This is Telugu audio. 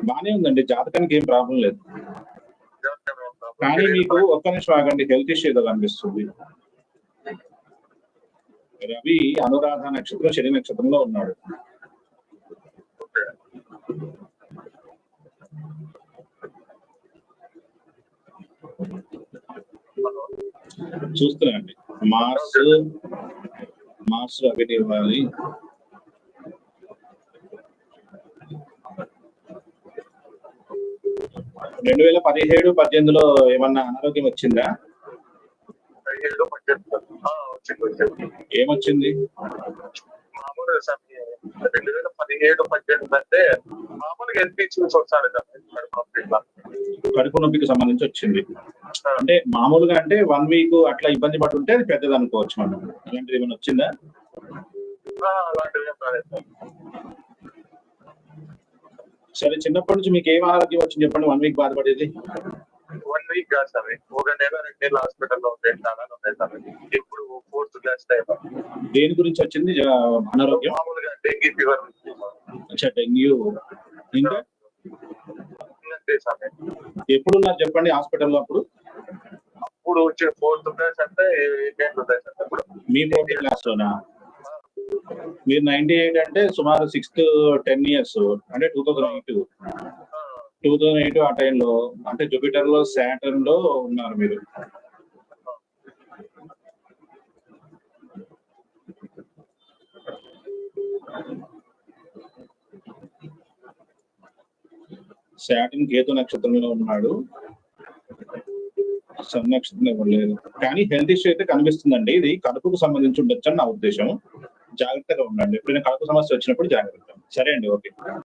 బానే ఉందండి. జాతకానికి ఏం ప్రాబ్లమ్ లేదు. కానీ మీకు ఒక్క నిమిషం ఆగండి. హెల్త్ ఇష్యూ ఏదో కనిపిస్తుంది. రవి అనురాధ నక్షత్రం, శని నక్షత్రంలో ఉన్నాడు. చూస్తున్నానండి. మార్స్ రవిని ఇవ్వాలి. రెండు 2017-18లో ఏమన్నా అనారోగ్యం వచ్చిందా? ఏమొచ్చింది? మామూలుగా 2017-18 అంటే మామూలుగా హెల్త్ ఇష్యూస్ వస్తాడు కదా, కడుపు నొప్పికి సంబంధించి వచ్చింది. అంటే మామూలుగా అంటే 1 వీక్ అట్లా ఇబ్బంది పడుతుంటే అది పెద్దది అనుకోవచ్చు మనం. అలాంటిది ఏమైనా వచ్చిందా? సరే, చిన్నప్పటి నుంచి మీకు ఏం ఆరోగ్యం వచ్చింది చెప్పండి? 1 వీక్ బాధపడేది. 1 వీక్ కాదు సార్, 1 నెల 2 నెలలు హాస్పిటల్లో ఉంటాయి సార్. ఇప్పుడు 4th క్లాస్ టైం. దేని గురించి వచ్చింది అనారోగ్యం? మామూలుగా డెంగ్యూ ఫీవర్. డెంగ్యూ. ఇంకా ఎప్పుడున్నారు చెప్పండి హాస్పిటల్లో? అప్పుడు వచ్చే 4th క్లాస్ అంటే 8 ఉంటాయి సార్. అప్పుడు మీ 4th క్లాస్లోనా? మీరు 98 అంటే సుమారు 10 ఇయర్స్ అంటే 2008 ఆ టైంలో అంటే జూపిటర్ లో, సాటర్న్ లో ఉన్నారు మీరు. సాటర్న్ కేతు నక్షత్రంలో ఉన్నాడు. సన్ నక్షత్రం ఇవ్వలేదు. కానీ హెల్త్ ఇష్యూ అయితే కనిపిస్తుందండి. ఇది కడుపుకు సంబంధించి ఉండొచ్చు అని నా ఉద్దేశం. జాగ్రత్తగా ఉండండి. ఎప్పుడైనా కడుపు సమస్య వచ్చినప్పుడు జాగ్రత్త. సరే అండి, ఓకే.